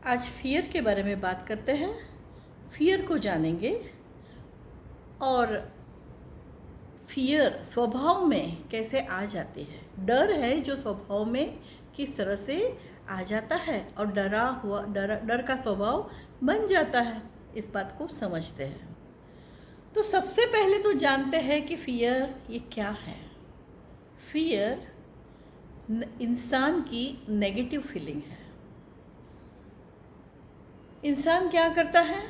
आज फियर के बारे में बात करते हैं। फियर को जानेंगे और फियर स्वभाव में कैसे आ जाती है। डर है जो स्वभाव में किस तरह से आ जाता है और डर का स्वभाव बन जाता है, इस बात को समझते हैं। तो सबसे पहले तो जानते हैं कि फियर ये क्या है। फियर इंसान की नेगेटिव फीलिंग है। इंसान क्या करता है?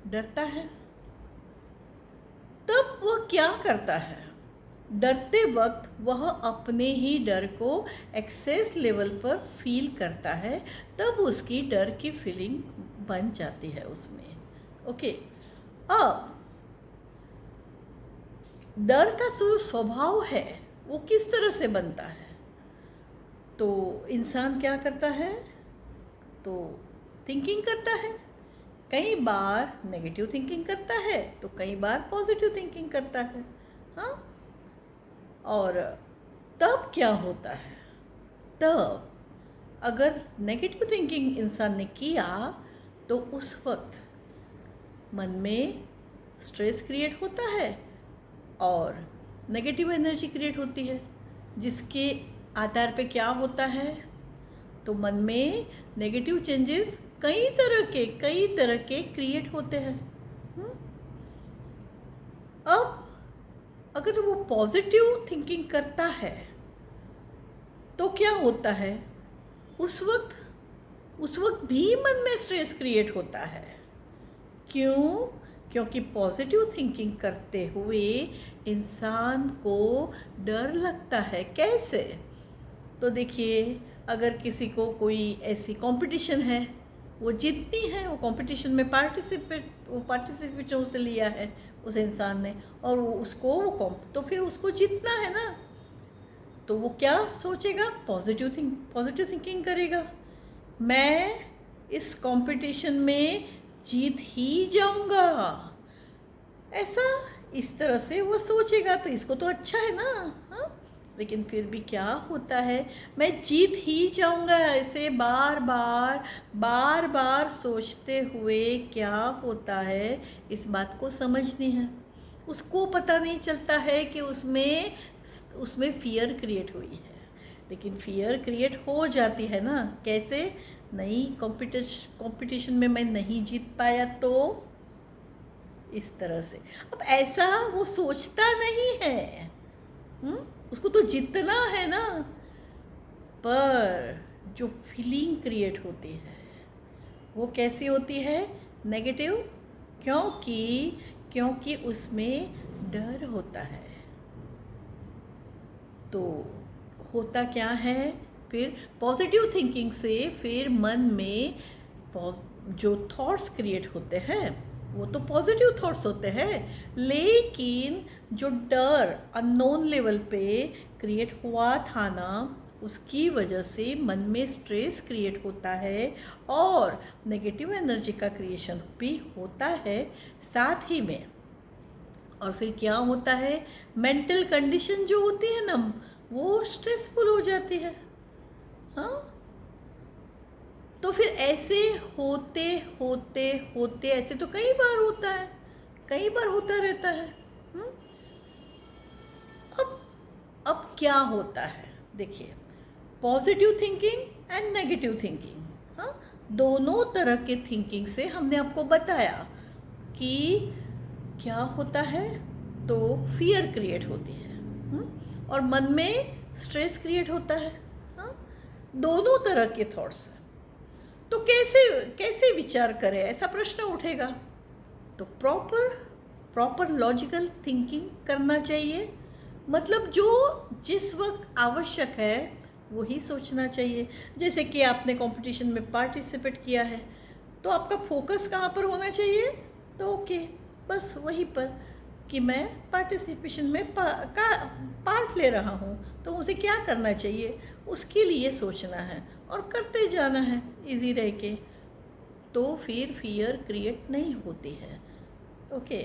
डरता है। तब वह क्या करता है? डरते वक्त वह अपने ही डर को एक्सेस लेवल पर फील करता है, तब उसकी डर की फीलिंग बन जाती है उसमें। ओके, अब डर का जो स्वभाव है वो किस तरह से बनता है? तो इंसान क्या करता है? तो थिंकिंग करता है। कई बार नेगेटिव थिंकिंग करता है तो कई बार पॉजिटिव थिंकिंग करता है। हाँ, और तब क्या होता है? तब अगर नेगेटिव थिंकिंग इंसान ने किया तो उस वक्त मन में स्ट्रेस क्रिएट होता है और नेगेटिव एनर्जी क्रिएट होती है, जिसके आधार पे क्या होता है? तो मन में नेगेटिव चेंजेस कई तरह के क्रिएट होते हैं। अब अगर वो पॉजिटिव थिंकिंग करता है तो क्या होता है? उस वक्त भी मन में स्ट्रेस क्रिएट होता है। क्यों? क्योंकि पॉजिटिव थिंकिंग करते हुए इंसान को डर लगता है। कैसे? तो देखिए, अगर किसी को कोई ऐसी कंपटीशन है, वो जीतनी है, वो कंपटीशन में पार्टिसिपेट उसे लिया है उस इंसान ने, और तो फिर उसको जीतना है ना, तो वो क्या सोचेगा? पॉजिटिव थिंकिंग करेगा। मैं इस कंपटीशन में जीत ही जाऊंगा, ऐसा इस तरह से वो सोचेगा, तो इसको तो अच्छा है ना। हाँ, लेकिन फिर भी क्या होता है? मैं जीत ही जाऊंगा, ऐसे बार बार सोचते हुए क्या होता है, इस बात को समझनी है। उसको पता नहीं चलता है कि उसमें फियर क्रिएट हुई है, लेकिन फियर क्रिएट हो जाती है ना। कैसे? नहीं, कंपटीशन में मैं नहीं जीत पाया तो इस तरह से। अब ऐसा वो सोचता नहीं है। उसको तो जीतना है ना, पर जो फीलिंग क्रिएट होती है वो कैसी होती है? नेगेटिव। क्योंकि उसमें डर होता है। तो होता क्या है फिर? पॉजिटिव थिंकिंग से फिर मन में जो थॉट्स क्रिएट होते हैं वो तो पॉजिटिव थॉट्स होते हैं, लेकिन जो डर अननोन लेवल पे क्रिएट हुआ था ना, उसकी वजह से मन में स्ट्रेस क्रिएट होता है और नेगेटिव एनर्जी का क्रिएशन भी होता है साथ ही में। और फिर क्या होता है? मेंटल कंडीशन जो होती है ना, वो स्ट्रेसफुल हो जाती है। हाँ, तो फिर ऐसे होते होते होते ऐसे तो कई बार होता है, कई बार होता रहता है। अब अब क्या होता है? देखिए, positive thinking and negative thinking, हाँ, दोनों तरह के थिंकिंग से हमने आपको बताया कि क्या होता है। तो फियर क्रिएट होती है और मन में स्ट्रेस क्रिएट होता है। हाँ, दोनों तरह के थॉट्स हैं। तो कैसे कैसे विचार करें, ऐसा प्रश्न उठेगा। तो प्रॉपर लॉजिकल थिंकिंग करना चाहिए। मतलब जो जिस वक्त आवश्यक है वही सोचना चाहिए। जैसे कि आपने कंपटीशन में पार्टिसिपेट किया है, तो आपका फोकस कहाँ पर होना चाहिए? तो ओके, बस वहीं पर कि मैं पार्टिसिपेशन में पार्ट ले रहा हूँ, तो मुझे क्या करना चाहिए, उसके लिए सोचना है और करते जाना है इजी रह के। तो फिर फियर क्रिएट नहीं होती है। ओके,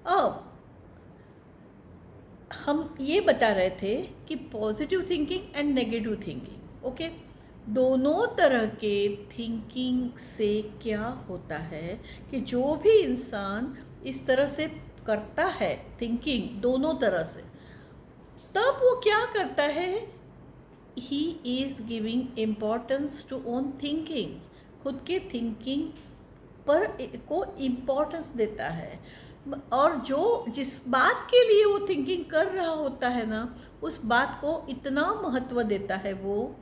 अब हम ये बता रहे थे कि positive thinking and negative thinking. Okay, दोनों तरह के थिंकिंग से क्या होता है कि जो भी इंसान इस तरह से करता है थिंकिंग दोनों तरह से, तब वो क्या करता है, he is giving importance to own thinking, खुद के थिंकिंग पर को इम्पोर्टेंस देता है। और जो जिस बात के लिए वो थिंकिंग कर रहा होता है ना, उस बात को इतना महत्व देता है, वो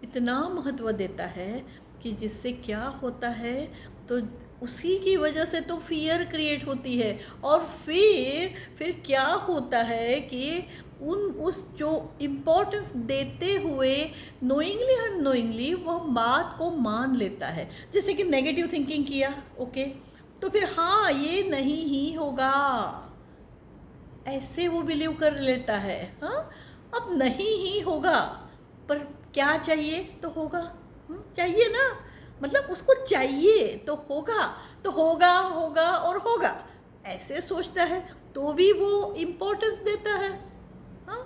इतना महत्व देता है कि जिससे क्या होता है, तो उसी की वजह से तो फियर क्रिएट होती है। और फिर क्या होता है कि उस जो इम्पोर्टेंस देते हुए नोइंगली अननोइंगली वह बात को मान लेता है। जैसे कि नेगेटिव थिंकिंग किया, ओके, तो फिर हाँ ये नहीं ही होगा, ऐसे वो बिलीव कर लेता है। हाँ, अब नहीं ही होगा, पर क्या चाहिए तो होगा, चाहिए ना, मतलब उसको चाहिए तो होगा, तो होगा होगा और होगा, ऐसे सोचता है तो भी वो इम्पोर्टेंस देता है। हाँ,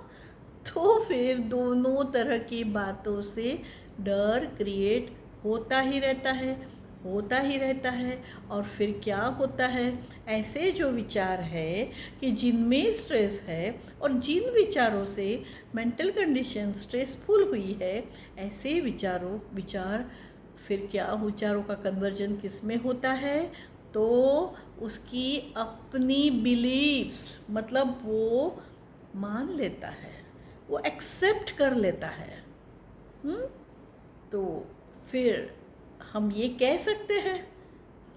तो फिर दोनों तरह की बातों से डर क्रिएट होता ही रहता है, होता ही रहता है। और फिर क्या होता है, ऐसे जो विचार है कि जिनमें स्ट्रेस है और जिन विचारों से मेंटल कंडीशन स्ट्रेसफुल हुई है, ऐसे विचार फिर क्या विचारों का कन्वर्जन किस में होता है, तो उसकी अपनी बिलीव्स, मतलब वो मान लेता है, वो एक्सेप्ट कर लेता है। तो फिर हम ये कह सकते हैं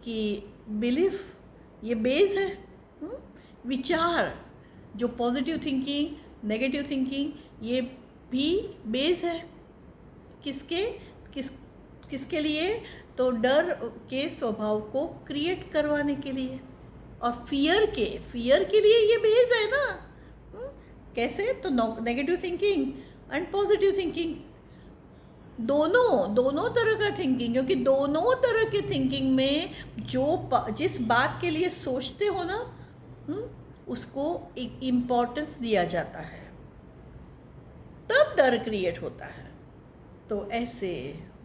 कि बिलीफ ये बेस है। विचार जो पॉजिटिव थिंकिंग नेगेटिव थिंकिंग ये भी बेस है, किसके किस किसके लिए, तो डर के स्वभाव को क्रिएट करवाने के लिए, और फियर के लिए ये बेस है ना। कैसे, तो negative thinking and positive thinking, दोनों तरह का थिंकिंग, क्योंकि दोनों तरह के थिंकिंग में जिस बात के लिए सोचते हो ना, उसको एक इम्पोर्टेंस दिया जाता है, तब डर क्रिएट होता है। तो ऐसे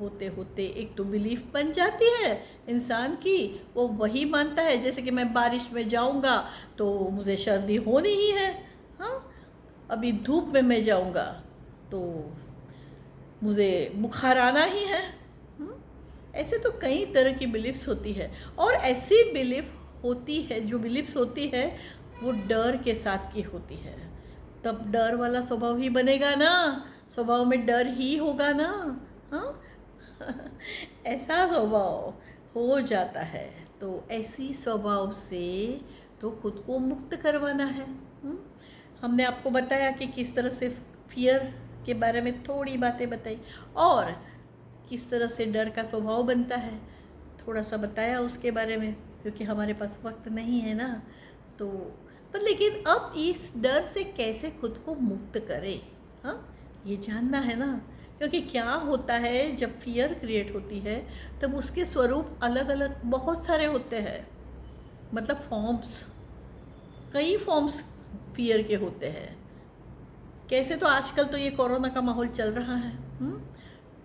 होते होते एक तो बिलीफ बन जाती है इंसान की, वो वही मानता है, जैसे कि मैं बारिश में जाऊंगा तो मुझे सर्दी होनी ही है। हाँ, अभी धूप में मैं जाऊंगा तो मुझे बुखार आना ही है। ऐसे तो कई तरह की बिलीफ्स होती है, और ऐसी बिलीफ होती है, जो बिलीफ्स होती है वो डर के साथ की होती है, तब डर वाला स्वभाव ही बनेगा ना, स्वभाव में डर ही होगा ना। हाँ ऐसा स्वभाव हो जाता है, तो ऐसी स्वभाव से तो खुद को मुक्त करवाना है। हमने आपको बताया कि किस तरह से फियर के बारे में थोड़ी बातें बताई, और किस तरह से डर का स्वभाव बनता है थोड़ा सा बताया उसके बारे में, क्योंकि हमारे पास वक्त नहीं है ना। तो पर लेकिन अब इस डर से कैसे खुद को मुक्त करें, हाँ ये जानना है ना। क्योंकि क्या होता है, जब फियर क्रिएट होती है तब उसके स्वरूप अलग अलग बहुत सारे होते हैं, मतलब फॉर्म्स, कई फॉर्म्स फियर के होते हैं। कैसे, तो आजकल तो ये कोरोना का माहौल चल रहा है,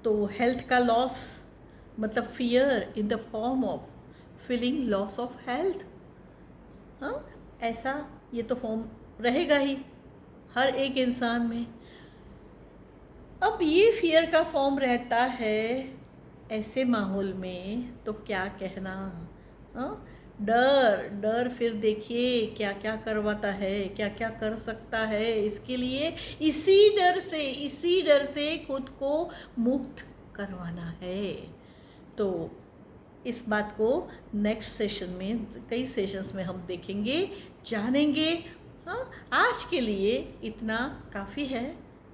तो हेल्थ का लॉस, मतलब fear in the form of feeling loss of health. हाँ, ऐसा ये तो फॉर्म रहेगा ही हर एक इंसान में। अब ये फियर का फॉर्म रहता है ऐसे माहौल में, तो क्या कहना। हाँ, डर फिर देखिए क्या क्या करवाता है, क्या क्या कर सकता है इसके लिए, इसी डर से खुद को मुक्त करवाना है। तो इस बात को नेक्स्ट सेशन में, कई सेशंस में हम देखेंगे, जानेंगे। हाँ, आज के लिए इतना काफ़ी है,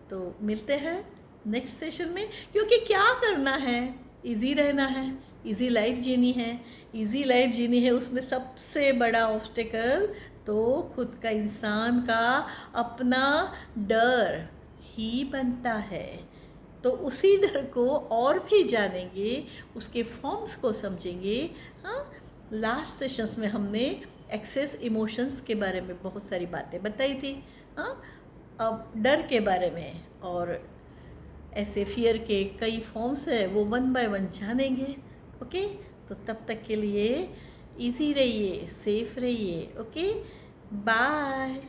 तो मिलते हैं नेक्स्ट सेशन में। क्योंकि क्या करना है, इजी रहना है, इजी लाइफ जीनी है। इजी लाइफ जीनी है, उसमें सबसे बड़ा ऑब्स्टेकल तो खुद का, इंसान का अपना डर ही बनता है। तो उसी डर को और भी जानेंगे, उसके फॉर्म्स को समझेंगे। हाँ, लास्ट सेशंस में हमने एक्सेस इमोशंस के बारे में बहुत सारी बातें बताई थी। हाँ, अब डर के बारे में और ऐसे फियर के कई फॉर्म्स है, वो 1 बाय 1 जानेंगे। ओके, तो तब तक के लिए इजी रहिए, सेफ रहिए। Okay, bye.